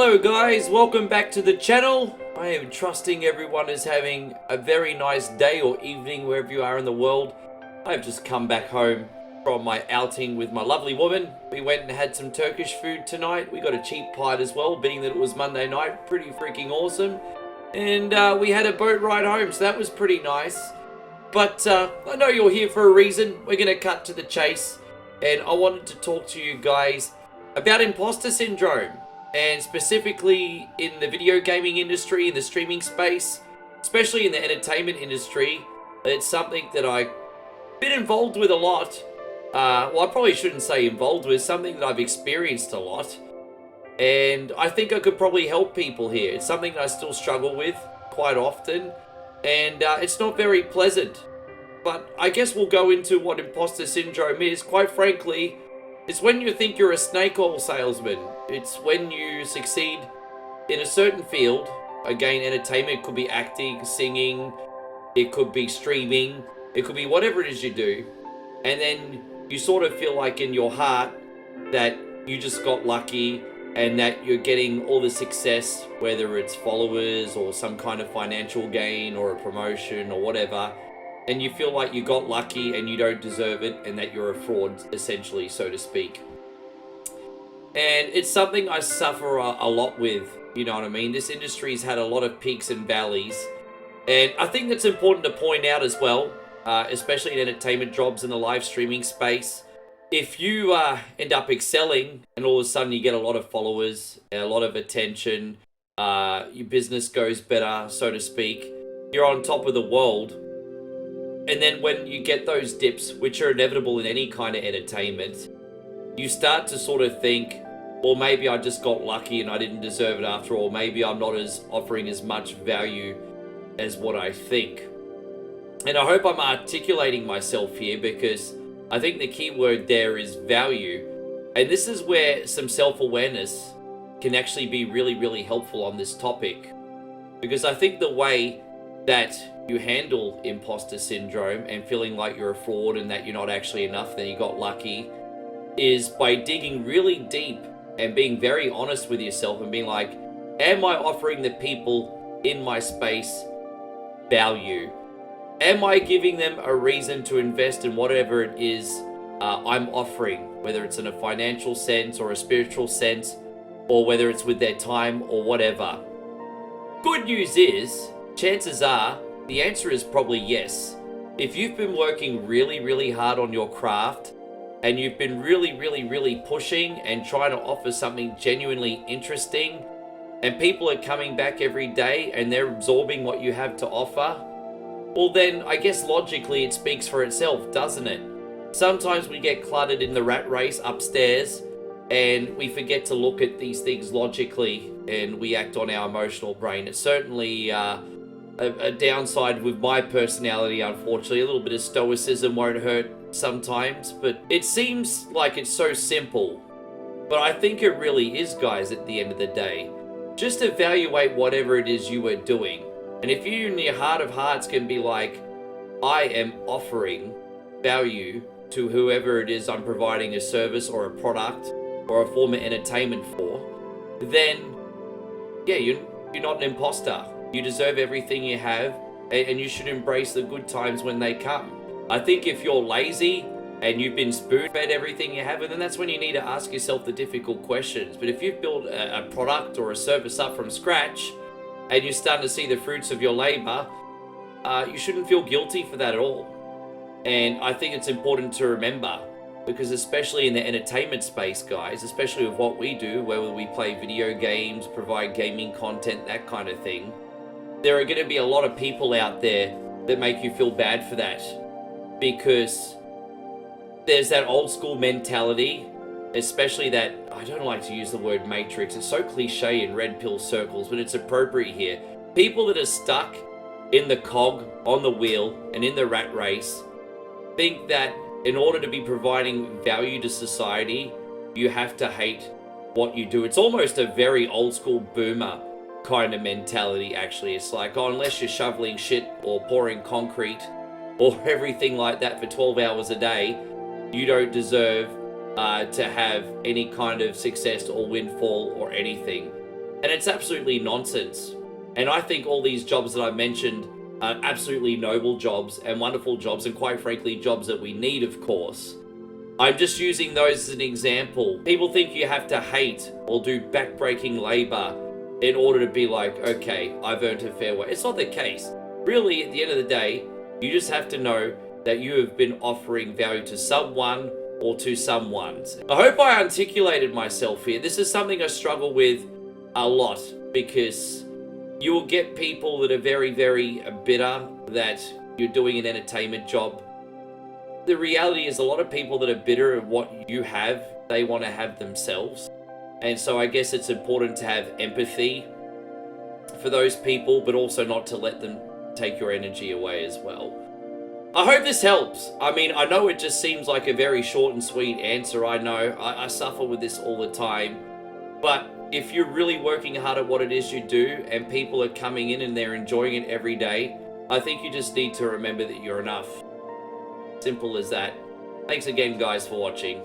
Hello guys, welcome back to the channel. I am trusting everyone is having a very nice day or evening wherever you are in the world. I've just come back home from my outing with my lovely woman. We went and had some Turkish food tonight. We got a cheap pint as well, being that it was Monday night. Pretty freaking awesome. And we had a boat ride home, so that was pretty nice. But I know you're here for a reason. We're going to cut to the chase. And I wanted to talk to you guys about imposter syndrome. And specifically in the video gaming industry, in the streaming space, especially in the entertainment industry. It's something that I've been involved with a lot. Well, I probably shouldn't say involved with, something that I've experienced a lot. And I think I could probably help people here. It's something that I still struggle with quite often. And it's not very pleasant. But I guess we'll go into what imposter syndrome is. Quite frankly, it's when you think you're a snake oil salesman. It's when you succeed in a certain field. Again, entertainment could be acting, singing, it could be streaming, it could be whatever it is you do. And then you sort of feel like in your heart that you just got lucky and that you're getting all the success, whether it's followers or some kind of financial gain or a promotion or whatever. And you feel like you got lucky and you don't deserve it and that you're a fraud, essentially, so to speak. And it's something I suffer a lot with, you know what I mean? This industry's had a lot of peaks and valleys. And I think that's important to point out as well, especially in entertainment jobs in the live streaming space. If you end up excelling and all of a sudden you get a lot of followers and a lot of attention, your business goes better, so to speak, you're on top of the world. And then when you get those dips, which are inevitable in any kind of entertainment, you start to sort of think, well, maybe I just got lucky and I didn't deserve it after all. Maybe I'm not offering as much value as what I think. And I hope I'm articulating myself here, because I think the key word there is value. And this is where some self-awareness can actually be really, really helpful on this topic. Because I think the way that you handle imposter syndrome and feeling like you're a fraud and that you're not actually enough, then you got lucky, is by digging really deep and being very honest with yourself and being like, am I offering the people in my space value? Am I giving them a reason to invest in whatever it is I'm offering, whether it's in a financial sense or a spiritual sense, or whether it's with their time or whatever? Good news is, chances are, the answer is probably yes. If you've been working really, really hard on your craft and you've been really, really, really pushing and trying to offer something genuinely interesting, and people are coming back every day and they're absorbing what you have to offer, well then I guess logically it speaks for itself, doesn't it? Sometimes we get cluttered in the rat race upstairs and we forget to look at these things logically and we act on our emotional brain. It's certainly a downside with my personality, unfortunately. A little bit of stoicism won't hurt sometimes, but it seems like it's so simple. But I think it really is, guys, at the end of the day. Just evaluate whatever it is you are doing. And if you in your heart of hearts can be like, I am offering value to whoever it is I'm providing a service or a product or a form of entertainment for, then yeah, you're not an imposter. You deserve everything you have, and you should embrace the good times when they come. I think if you're lazy and you've been spoon-fed everything you have, then that's when you need to ask yourself the difficult questions. But if you've built a product or a service up from scratch and you're starting to see the fruits of your labor, you shouldn't feel guilty for that at all. And I think it's important to remember, because especially in the entertainment space, guys, especially with what we do, whether we play video games, provide gaming content, that kind of thing, there are going to be a lot of people out there that make you feel bad for that, because there's that old school mentality, especially that, I don't like to use the word matrix, it's so cliche in red pill circles, but it's appropriate here. People that are stuck in the cog on the wheel and in the rat race think that in order to be providing value to society, you have to hate what you do. It's almost a very old school boomer kind of mentality, actually. It's like, oh, unless you're shoveling shit or pouring concrete or everything like that for 12 hours a day, you don't deserve to have any kind of success or windfall or anything. And it's absolutely nonsense. And I think all these jobs that I mentioned are absolutely noble jobs and wonderful jobs, and quite frankly, jobs that we need, of course. I'm just using those as an example. People think you have to hate or do backbreaking labor in order to be like, okay, I've earned a fair wage. It's not the case. Really, at the end of the day, you just have to know that you have been offering value to someone or to someone's. I hope I articulated myself here. This is something I struggle with a lot, because you will get people that are very, very bitter that you're doing an entertainment job. The reality is, a lot of people that are bitter at what you have, they want to have themselves. And so I guess it's important to have empathy for those people, but also not to let them take your energy away as well. I hope this helps. I mean, I know it just seems like a very short and sweet answer. I know I suffer with this all the time. But if you're really working hard at what it is you do, and people are coming in and they're enjoying it every day, I think you just need to remember that you're enough. Simple as that. Thanks again, guys, for watching.